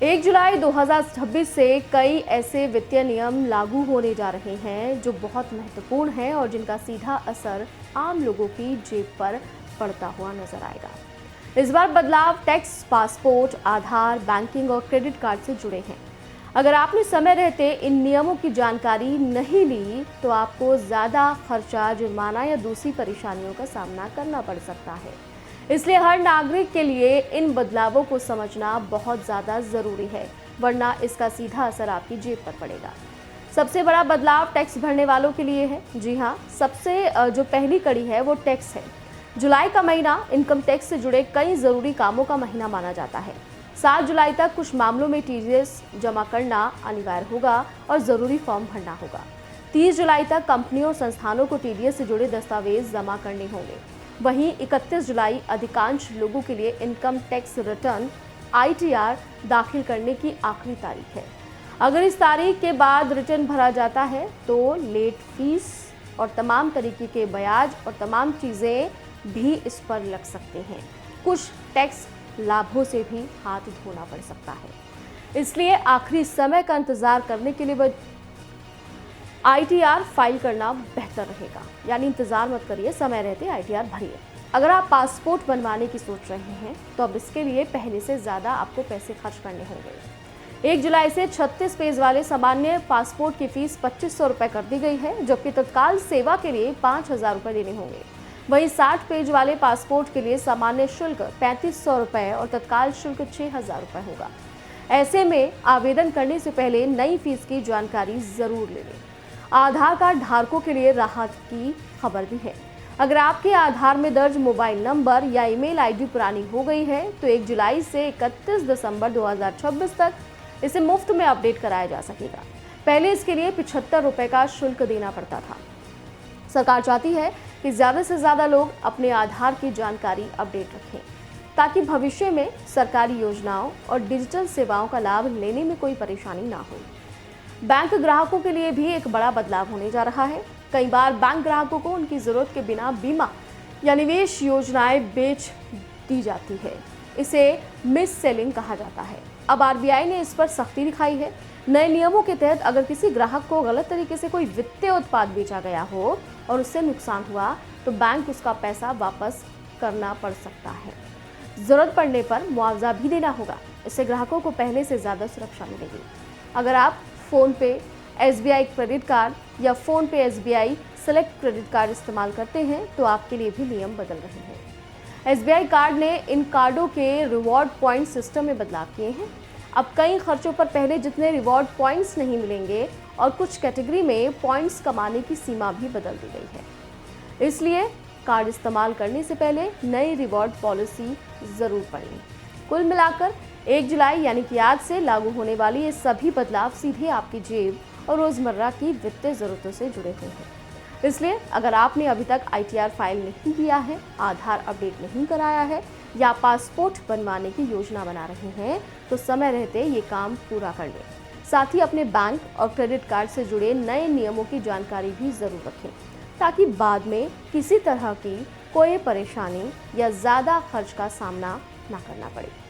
1 जुलाई 2026 से कई ऐसे वित्तीय नियम लागू होने जा रहे हैं जो बहुत महत्वपूर्ण हैं और जिनका सीधा असर आम लोगों की जेब पर पड़ता हुआ नजर आएगा। इस बार बदलाव टैक्स, पासपोर्ट, आधार, बैंकिंग और क्रेडिट कार्ड से जुड़े हैं। अगर आपने समय रहते इन नियमों की जानकारी नहीं ली तो आपको ज़्यादा खर्चा, जुर्माना या दूसरी परेशानियों का सामना करना पड़ सकता है। इसलिए हर नागरिक के लिए इन बदलावों को समझना बहुत ज़्यादा ज़रूरी है, वरना इसका सीधा असर आपकी जेब पर पड़ेगा। सबसे बड़ा बदलाव टैक्स भरने वालों के लिए है। जी हाँ, सबसे जो पहली कड़ी है वो टैक्स है। जुलाई का महीना इनकम टैक्स से जुड़े कई ज़रूरी कामों का महीना माना जाता है। 7 जुलाई तक कुछ मामलों में टीडीएस जमा करना अनिवार्य होगा और ज़रूरी फॉर्म भरना होगा। 30 जुलाई तक कंपनियों और संस्थानों को टीडीएस से जुड़े दस्तावेज जमा करने होंगे। वहीं 31 जुलाई अधिकांश लोगों के लिए इनकम टैक्स रिटर्न आईटीआर दाखिल करने की आखिरी तारीख है। अगर इस तारीख के बाद रिटर्न भरा जाता है तो लेट फीस और तमाम तरीके के ब्याज और तमाम चीज़ें भी इस पर लग सकते हैं। कुछ टैक्स लाभों से भी हाथ धोना पड़ सकता है। इसलिए आखिरी समय का इंतजार करने के लिए आईटीआर फाइल करना बेहतर रहेगा। यानी इंतजार मत करिए, समय रहते आईटीआर भरिए। अगर आप पासपोर्ट बनवाने की सोच रहे हैं तो अब इसके लिए पहले से ज़्यादा आपको पैसे खर्च करने होंगे। 1 जुलाई से 36 पेज वाले सामान्य पासपोर्ट की फीस 2500 रुपये कर दी गई है, जबकि तत्काल सेवा के लिए 5000 रुपये देने होंगे। वहीं 60 पेज वाले पासपोर्ट के लिए सामान्य शुल्क 3500 रुपये और तत्काल शुल्क 6000 रुपये होगा। ऐसे में आवेदन करने से पहले नई फीस की जानकारी जरूर ले लें। आधार कार्ड धारकों के लिए राहत की खबर भी है। अगर आपके आधार में दर्ज मोबाइल नंबर या ईमेल आईडी पुरानी हो गई है तो 1 जुलाई से 31 दिसंबर 2026 तक इसे मुफ्त में अपडेट कराया जा सकेगा। पहले इसके लिए 75 रुपये का शुल्क देना पड़ता था। सरकार चाहती है कि ज़्यादा से ज़्यादा लोग अपने आधार की जानकारी अपडेट रखें ताकि भविष्य में सरकारी योजनाओं और डिजिटल सेवाओं का लाभ लेने में कोई परेशानी ना हो। बैंक ग्राहकों के लिए भी एक बड़ा बदलाव होने जा रहा है। कई बार बैंक ग्राहकों को उनकी ज़रूरत के बिना बीमा या निवेश योजनाएं बेच दी जाती है। इसे मिस सेलिंग कहा जाता है। अब आरबीआई ने इस पर सख्ती दिखाई है। नए नियमों के तहत अगर किसी ग्राहक को गलत तरीके से कोई वित्तीय उत्पाद बेचा गया हो और उससे नुकसान हुआ तो बैंक उसका पैसा वापस करना पड़ सकता है। ज़रूरत पड़ने पर मुआवजा भी देना होगा। इससे ग्राहकों को पहले से ज़्यादा सुरक्षा मिलेगी। अगर आप फ़ोन पे एसबीआई क्रेडिट कार्ड या फ़ोन पे एसबीआई सेलेक्ट क्रेडिट कार्ड इस्तेमाल करते हैं तो आपके लिए भी नियम बदल रहे हैं। एसबीआई कार्ड ने इन कार्डों के रिवॉर्ड पॉइंट सिस्टम में बदलाव किए हैं। अब कई खर्चों पर पहले जितने रिवॉर्ड पॉइंट्स नहीं मिलेंगे और कुछ कैटेगरी में पॉइंट्स कमाने की सीमा भी बदल दी गई है। इसलिए कार्ड इस्तेमाल करने से पहले नई रिवॉर्ड पॉलिसी ज़रूर पढ़ लें। कुल मिलाकर 1 जुलाई यानी कि आज से लागू होने वाली ये सभी बदलाव सीधे आपकी जेब और रोज़मर्रा की वित्तीय ज़रूरतों से जुड़े हुए हैं। इसलिए अगर आपने अभी तक आईटीआर फाइल नहीं किया है, आधार अपडेट नहीं कराया है या पासपोर्ट बनवाने की योजना बना रहे हैं तो समय रहते ये काम पूरा कर लें। साथ ही अपने बैंक और क्रेडिट कार्ड से जुड़े नए नियमों की जानकारी भी ज़रूर रखें ताकि बाद में किसी तरह की कोई परेशानी या ज़्यादा खर्च का सामना ना करना पड़े।